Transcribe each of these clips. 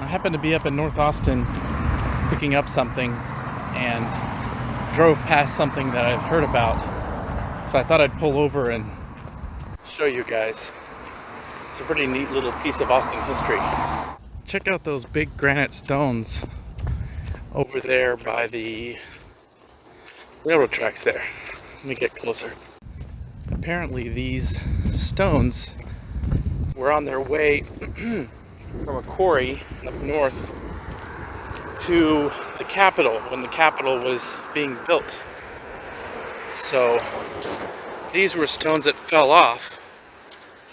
I happened to be up in North Austin picking up something and drove past something that I've heard about. So I thought I'd pull over and show you guys. It's a pretty neat little piece of Austin history. Check out those big granite stones over there by the railroad tracks there. Let me get closer. Apparently these stones were on their way from a quarry up north to the Capitol when the Capitol was being built. So these were stones that fell off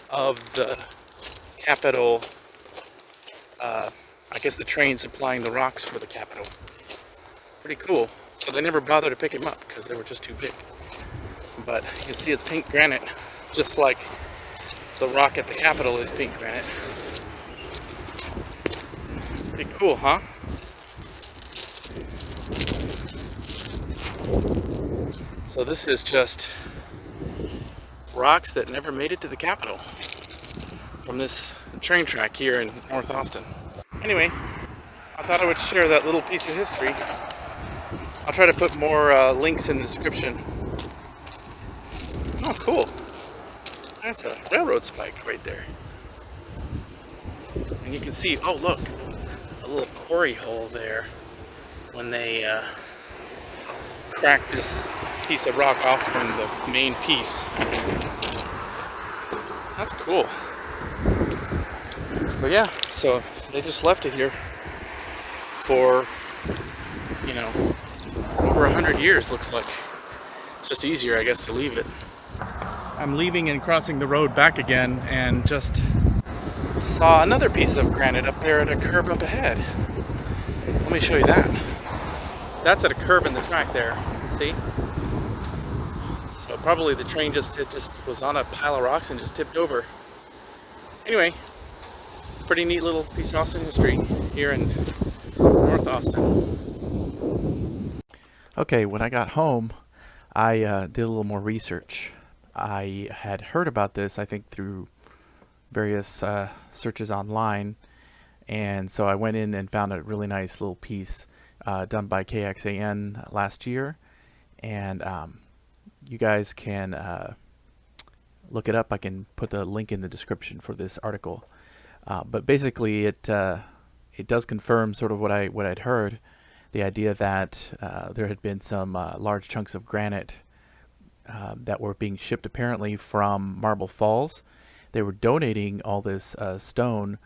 of the Capitol, I guess the train supplying the rocks for the Capitol. Pretty cool. So they never bothered to pick them up because they were just too big. But you can see it's pink granite, just like the rock at the Capitol is pink granite. Pretty cool, huh? So this is just rocks that never made it to the Capitol from this train track here in North Austin. Anyway, I thought I would share that little piece of history. I'll try to put more links in the description. Oh, cool. There's a railroad spike right there. And you can see, oh look, a little quarry hole there when they cracked this piece of rock off from the main piece. That's cool. So yeah, so they just left it here for, over 100 years, looks like. It's just easier, I guess, to leave it. I'm leaving and crossing the road back again and just saw another piece of granite up there at a curve up ahead. Let me show you that. That's at a curve in the track there, see? So probably the train just was on a pile of rocks and just tipped over. Anyway, pretty neat little piece of Austin history here in North Austin. Okay, when I got home, I did a little more research. I had heard about this, I think, through various searches online, and so I went in and found a really nice little piece done by KXAN last year, and you guys can look it up. I can put the link in the description for this article. But basically, it does confirm sort of what I'd heard, the idea that there had been some large chunks of granite that were being shipped apparently from Marble Falls. They were donating all this stone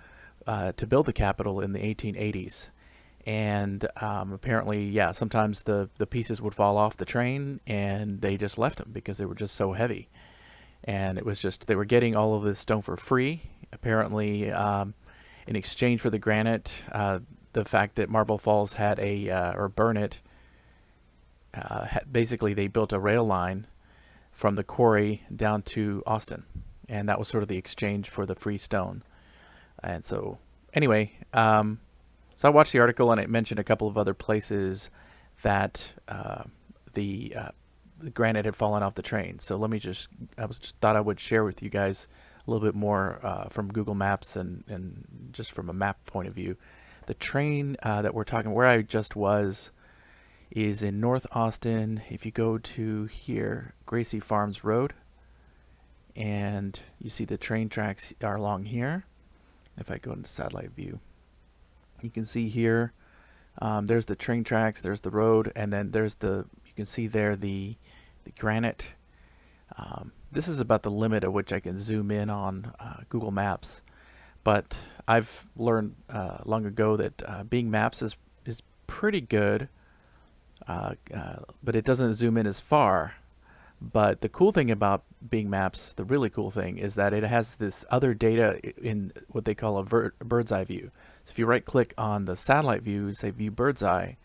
to build the Capitol in the 1880s. And apparently, yeah, sometimes the pieces would fall off the train and they just left them because they were just so heavy. And it was just, they were getting all of this stone for free. Apparently, in exchange for the granite, the fact that Marble Falls had or Burnett, basically they built a rail line from the quarry down to Austin. And that was sort of the exchange for the free stone. And so, anyway, so I watched the article and it mentioned a couple of other places that the granite had fallen off the train. So let me just thought I would share with you guys a little bit more from Google Maps and just from a map point of view. The train that we're talking, where I just was, is in North Austin. If you go to here, Gracie Farms Road, and you see the train tracks are along here. If I go into satellite view, you can see here, there's the train tracks, there's the road, and then there's you can see there the granite. This is about the limit at which I can zoom in on Google Maps, but I've learned long ago that Bing Maps is pretty good, but it doesn't zoom in as far. But the cool thing about Bing Maps, the really cool thing, is that it has this other data in what they call a bird's eye view. So if you right click on the satellite view, say view bird's eye,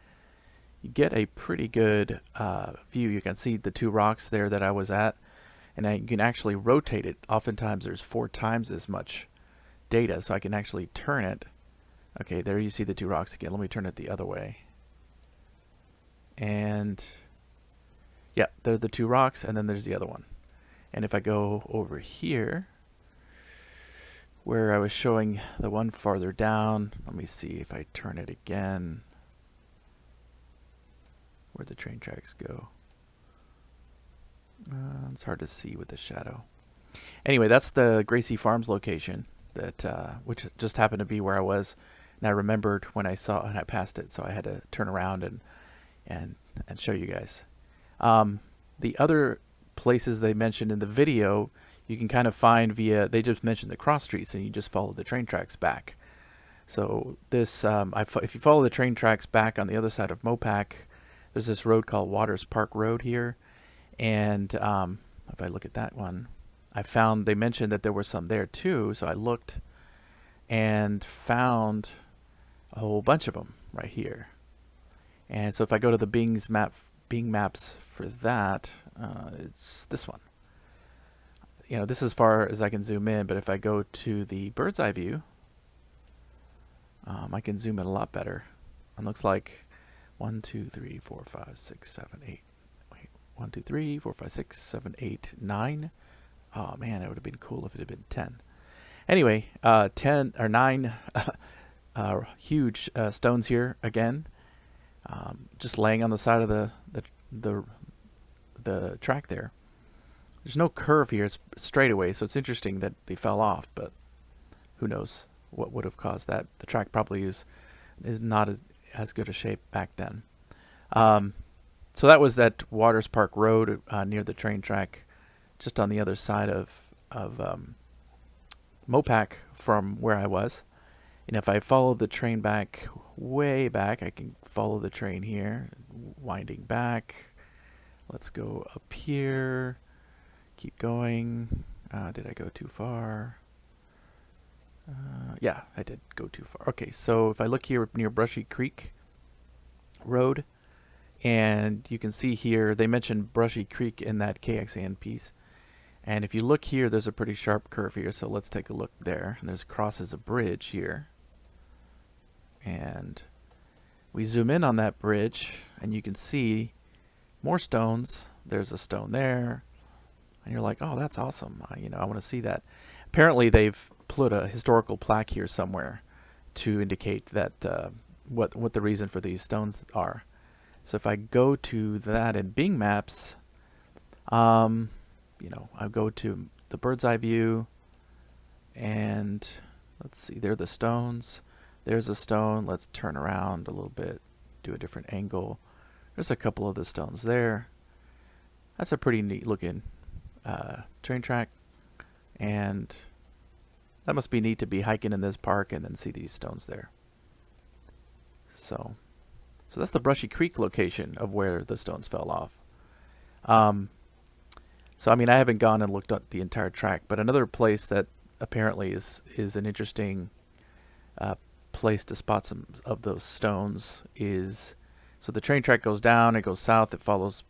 you get a pretty good view. You can see the two rocks there that I was at, and you can actually rotate it. Oftentimes there's 4 times as much data, so I can actually turn it. Okay, there you see the two rocks again. Let me turn it the other way. And yeah, there are the two rocks, and then there's the other one. And if I go over here where I was showing the one farther down. Let me see if I turn it again. Where'd the train tracks go? It's hard to see with the shadow. Anyway, that's the Gracie Farms location, that which just happened to be where I was, and I remembered when I saw and I passed it, so I had to turn around and show you guys. The other places they mentioned in the video, you can kind of find via, they just mentioned the cross streets, and you just follow the train tracks back. So this, if you follow the train tracks back on the other side of Mopac, there's this road called Waters Park Road here, and if I look at that one, I found they mentioned that there were some there too, so I looked and found a whole bunch of them right here. And so if I go to the Bing Maps for that, it's this one. You know, this is as far as I can zoom in, but if I go to the bird's eye view, I can zoom in a lot better. It looks like 1, 2, 3, 4, 5, 6, 7, 8. Wait, 1, 2, 3, 4, 5, 6, 7, 8, 9. Oh man, it would have been cool if it had been 10. Anyway, 10 or 9 huge stones here again, just laying on the side of the track there. There's no curve here; it's straightaway, so it's interesting that they fell off. But who knows what would have caused that? The track probably is not as good a shape back then. So that was that Waters Park Road near the train track, just on the other side of Mopac from where I was. And if I follow the train back, way back, I can follow the train here, winding back. Let's go up here, keep going. Did I go too far? Yeah, I did go too far. Okay, so if I look here near Brushy Creek Road, and you can see here, they mentioned Brushy Creek in that KXAN piece. And if you look here, there's a pretty sharp curve here, so let's take a look there. And there's crosses a bridge here. And we zoom in on that bridge, and you can see more stones. There's a stone there. And you're like, oh, that's awesome. I want to see that. Apparently, they've put a historical plaque here somewhere to indicate that what the reason for these stones are. So if I go to that in Bing Maps, I go to the bird's eye view, and let's see, there are the stones. There's a stone. Let's turn around a little bit, do a different angle. There's a couple of the stones there. That's a pretty neat looking train track, and that must be neat to be hiking in this park and then see these stones there. So that's the Brushy Creek location of where the stones fell off. So I mean, I haven't gone and looked at the entire track, but another place that apparently is an interesting place to spot some of those stones is, so the train track goes down, it goes south, it follows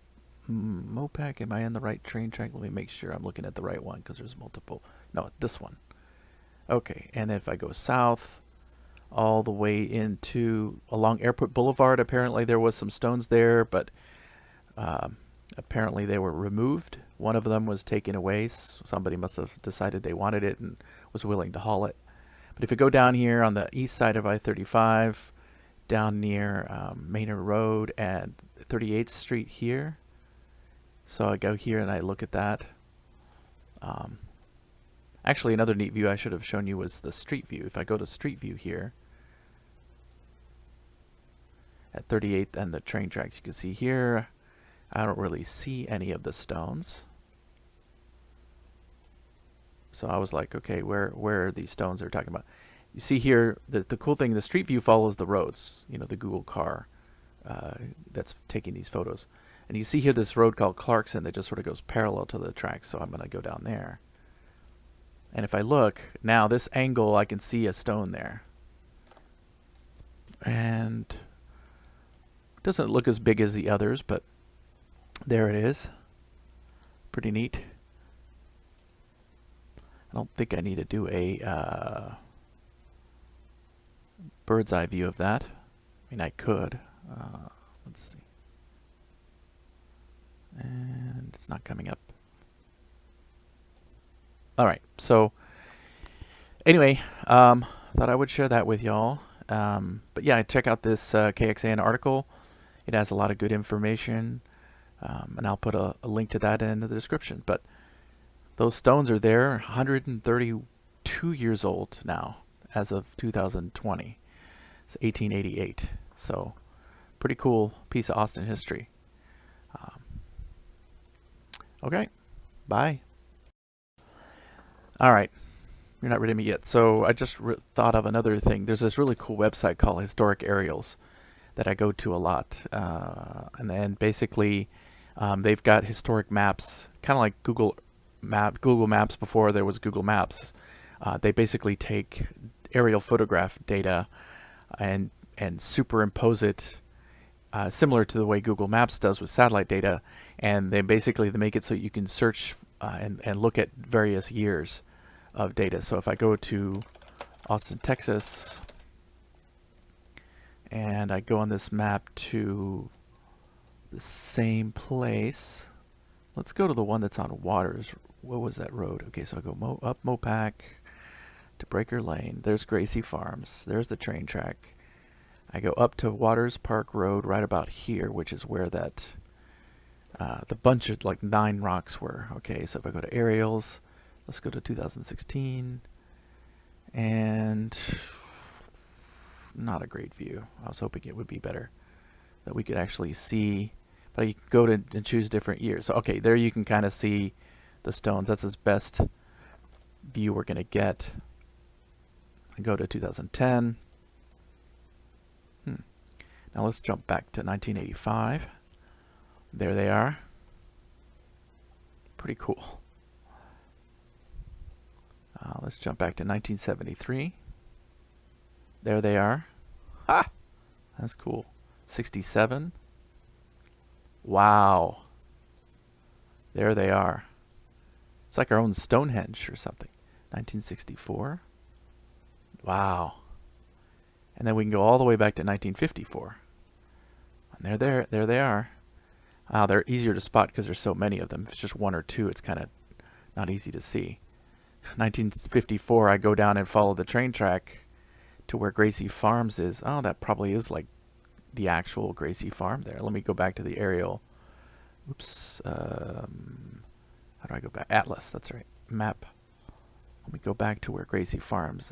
Mopac. Am I in the right train track? Let me make sure I'm looking at the right one, because there's multiple. No, this one. Okay, and if I go south all the way into along Airport Boulevard, apparently there was some stones there, but apparently they were removed. One of them was taken away. Somebody must have decided they wanted it and was willing to haul it. But if you go down here on the east side of I-35, down near Maynard Road and 38th Street here, so I go here and I look at that. Actually, another neat view I should have shown you was the street view. If I go to street view here at 38th and the train tracks, you can see here, I don't really see any of the stones. So I was like, okay, where are these stones they're talking about? You see here, the cool thing, the street view follows the roads, the Google car that's taking these photos. And you see here this road called Clarkson that just sort of goes parallel to the tracks, so I'm going to go down there. And if I look, now this angle, I can see a stone there. And it doesn't look as big as the others, but there it is. Pretty neat. I don't think I need to do a bird's eye view of that. I mean, I could. Let's see. And it's not coming up. All right, so Anyway, thought I would share that with y'all. But yeah, check out this KXAN article. It has a lot of good information, and I'll put a link to that in the description. But those stones are there, 132 years old now, as of 2020. It's 1888. So, pretty cool piece of Austin history. Um, okay, bye. All right, you're not ready to meet yet. So I just thought of another thing. There's this really cool website called Historic Aerials that I go to a lot, and basically they've got historic maps, kind of like Google Maps before there was Google Maps. They basically take aerial photograph data and superimpose it, similar to the way Google Maps does with satellite data, and they make it so you can search and look at various years of data. So if I go to Austin, Texas, and I go on this map to the same place, let's go to the one that's on Waters. What was that road? Okay, so I go up Mopac to Breaker Lane. There's Gracie Farms. There's the train track. I go up to Waters Park Road right about here, which is where that the bunch of like 9 rocks were. Okay, so if I go to aerials, let's go to 2016, and not a great view. I was hoping it would be better, that we could actually see, but you can go to and choose different years. So, okay, there you can kind of see the stones. That's as best view we're going to get. I go to 2010. Now let's jump back to 1985. There they are. Pretty cool. Let's jump back to 1973. There they are. Ha! That's cool. 67. Wow. There they are. It's like our own Stonehenge or something. 1964. Wow. And then we can go all the way back to 1954. And there they are. They're easier to spot because there's so many of them. If it's just one or two, it's kind of not easy to see. 1954, I go down and follow the train track to where Gracie Farms is. Oh, that probably is like the actual Gracie Farm there. Let me go back to the aerial. Oops. How do I go back? Atlas, that's right. Map. Let me go back to where Gracie Farms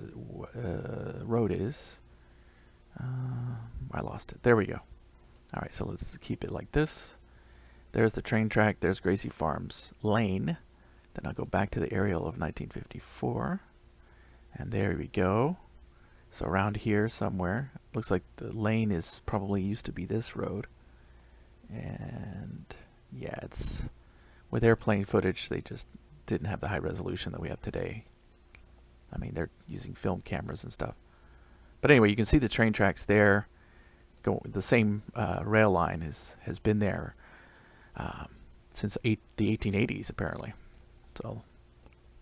road is. I lost it. There we go. All right, so let's keep it like this. There's the train track. There's Gracie Farms Lane. Then I'll go back to the aerial of 1954. And there we go. So around here somewhere. Looks like the lane is probably used to be this road. And yeah, it's with airplane footage, they just didn't have the high resolution that we have today. I mean, they're using film cameras and stuff. But anyway, you can see the train tracks there. The same rail line has been there since the 1880s, apparently. So,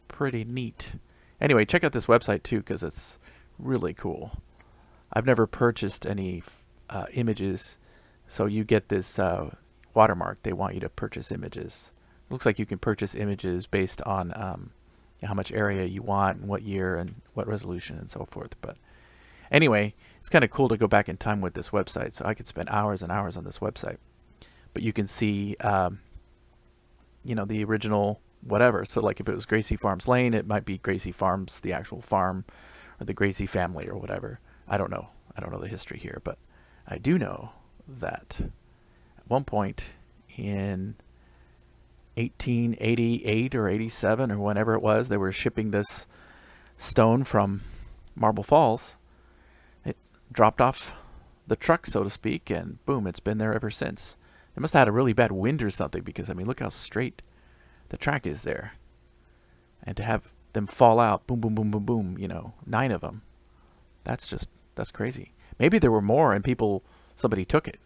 pretty neat. Anyway, check out this website, too, because it's really cool. I've never purchased any images, so you get this watermark. They want you to purchase images. It looks like you can purchase images based on how much area you want and what year and what resolution and so forth. But anyway, it's kind of cool to go back in time with this website. So I could spend hours and hours on this website. But you can see, the original whatever. So like if it was Gracie Farms Lane, it might be Gracie Farms, the actual farm, or the Gracie family or whatever. I don't know. I don't know the history here, but I do know that at one point in 1888 or 87 or whenever it was, they were shipping this stone from Marble Falls. It dropped off the truck, so to speak, and boom, it's been there ever since. They must have had a really bad wind or something, because I mean, look how straight the track is there. And to have them fall out, boom, boom, boom, boom, boom, 9 of them. That's crazy. Maybe there were more and somebody took it.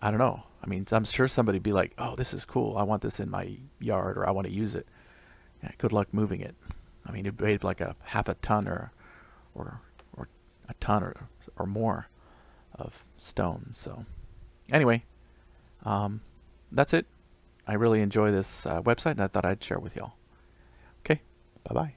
I don't know. I mean, I'm sure somebody'd be like, oh, this is cool. I want this in my yard, or I want to use it. Yeah, good luck moving it. I mean, it weighed like a half a ton or a ton or more of stone. So anyway, that's it. I really enjoy this website, and I thought I'd share with y'all. Okay, bye-bye.